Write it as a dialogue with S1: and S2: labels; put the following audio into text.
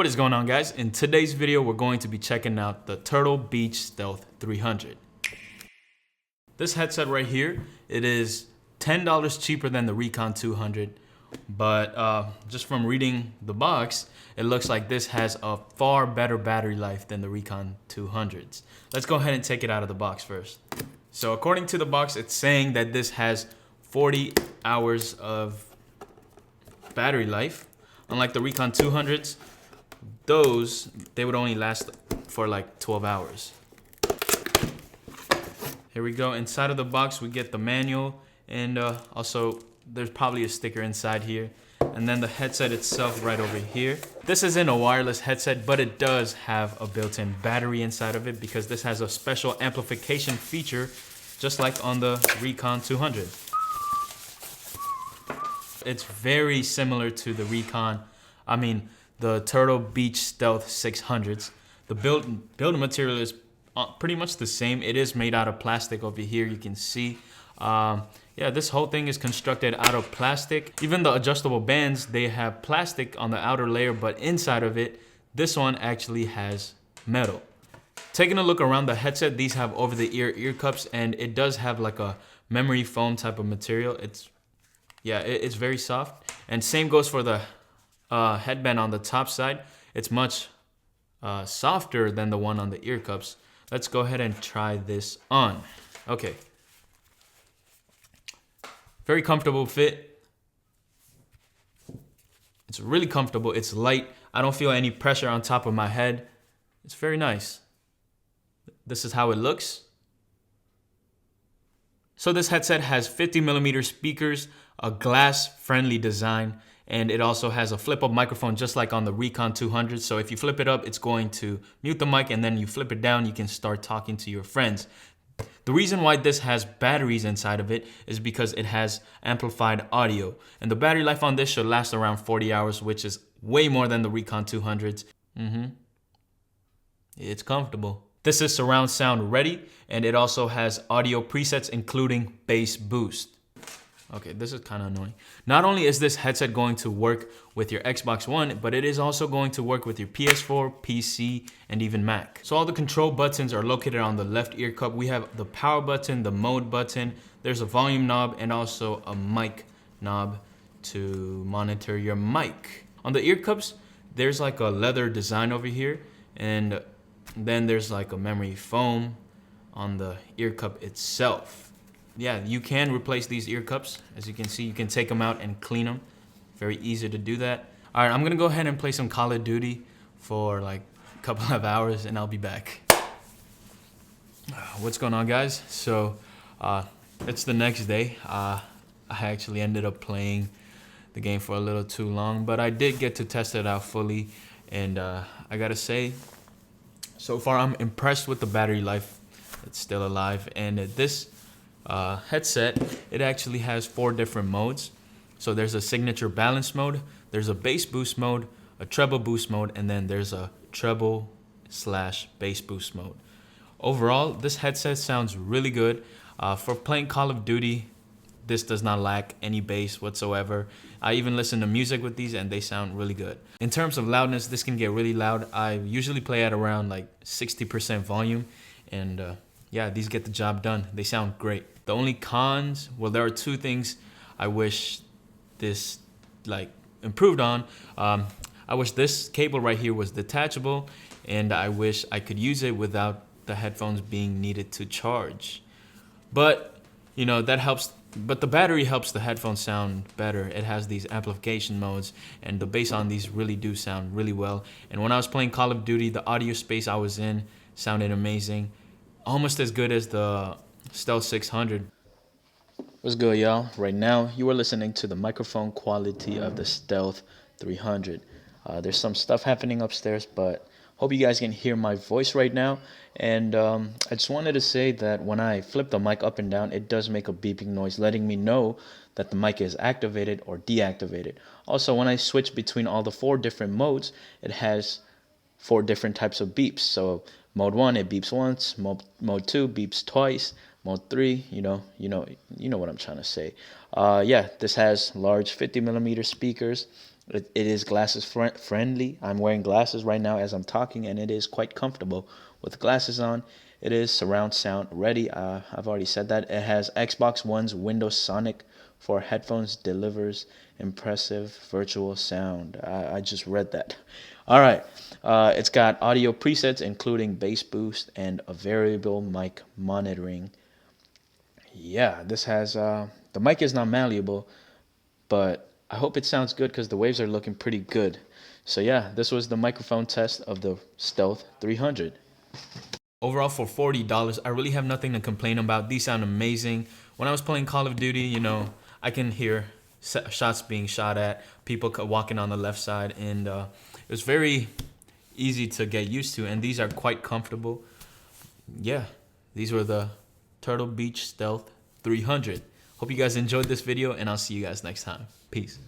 S1: What is going on, guys? In today's video, we're going to be checking out the Turtle Beach Stealth 300. This headset right here, it is $10 cheaper than the Recon 200, but just from reading the box, it looks like this has a far better battery life than the Recon 200s. Let's go ahead and take it out of the box first. So according to the box, it's saying that this has 40 hours of battery life. Unlike the Recon 200s, they would only last for like 12 hours. Here we go. Inside of the box, we get the manual, and also there's probably a sticker inside here. And then the headset itself right over here. This isn't a wireless headset, but it does have a built-in battery inside of it because this has a special amplification feature, just like on the Recon 200. It's very similar to the the Turtle Beach Stealth 600s. The build material is pretty much the same. It is made out of plastic over here, you can see. Yeah, this whole thing is constructed out of plastic. Even the adjustable bands, they have plastic on the outer layer, but inside of it, this one actually has metal. Taking a look around the headset, these have over-the-ear ear cups, and it does have like a memory foam type of material. It's very soft. And same goes for the headband on the top side. It's much softer than the one on the ear cups. Let's go ahead and try this on. Okay. Very comfortable fit. It's really comfortable. It's light. I don't feel any pressure on top of my head. It's very nice. This is how it looks. So this headset has 50mm speakers, a glass-friendly design, and it also has a flip-up microphone just like on the Recon 200. So if you flip it up, it's going to mute the mic, and then you flip it down, you can start talking to your friends. The reason why this has batteries inside of it is because it has amplified audio. And the battery life on this should last around 40 hours, which is way more than the Recon 200s. It's comfortable. This is surround sound ready, and it also has audio presets including bass boost. Okay, this is kind of annoying. Not only is this headset going to work with your Xbox One, but it is also going to work with your PS4, PC, and even Mac. So all the control buttons are located on the left ear cup. We have the power button, the mode button, there's a volume knob, and also a mic knob to monitor your mic. On the ear cups, there's like a leather design over here, and then there's like a memory foam on the ear cup itself. Yeah, you can replace these ear cups. As you can see, you can take them out and clean them. Very easy to do that. All right, I'm gonna go ahead and play some Call of Duty for like a couple of hours, and I'll be back. What's going on, guys? So it's the next day. I actually ended up playing the game for a little too long, but I did get to test it out fully, and I gotta say, so far I'm impressed with the battery life. It's still alive, and this headset, it actually has 4 different modes. So there's a signature balance mode, there's a bass boost mode, a treble boost mode, and then there's a treble/bass boost mode. Overall, this headset sounds really good. For playing Call of Duty, this does not lack any bass whatsoever. I even listen to music with these, and they sound really good. In terms of loudness, this can get really loud. I usually play at around like 60% volume, and yeah, these get the job done. They sound great. The only cons, well, there are 2 things I wish this improved on. I wish this cable right here was detachable, and I wish I could use it without the headphones being needed to charge. But you know, that helps. But the battery helps the headphones sound better. It has these amplification modes, and the bass on these really do sound really well. And when I was playing Call of Duty, the audio space I was in sounded amazing. Almost as good as the Stealth 600. What's good, y'all? Right now, you are listening to the microphone quality of the Stealth 300. There's some stuff happening upstairs, but hope you guys can hear my voice right now. And I just wanted to say that when I flip the mic up and down, it does make a beeping noise, letting me know that the mic is activated or deactivated. Also, when I switch between all the 4 different modes, it has 4 different types of beeps. So mode 1, it beeps once. Mode 2 beeps twice. Mode 3, you know what I'm trying to say. Yeah, this has large 50mm speakers,
S2: It is glasses friendly. I'm wearing glasses right now as I'm talking, and it is quite comfortable with glasses on. It is surround sound ready. I've already said that. It has Xbox One's Windows Sonic for headphones, delivers impressive virtual sound. I just read that. All right. It's got audio presets, including bass boost and a variable mic monitoring. Yeah, this has the mic is not malleable, but I hope it sounds good because the waves are looking pretty good. So yeah, this was the microphone test of the Stealth 300.
S1: Overall, for $40, I really have nothing to complain about. These sound amazing. When I was playing Call of Duty, I can hear shots being shot at, people walking on the left side, and it was very easy to get used to, and these are quite comfortable. Yeah, these were the Turtle Beach Stealth 300. Hope you guys enjoyed this video, and I'll see you guys next time. Peace.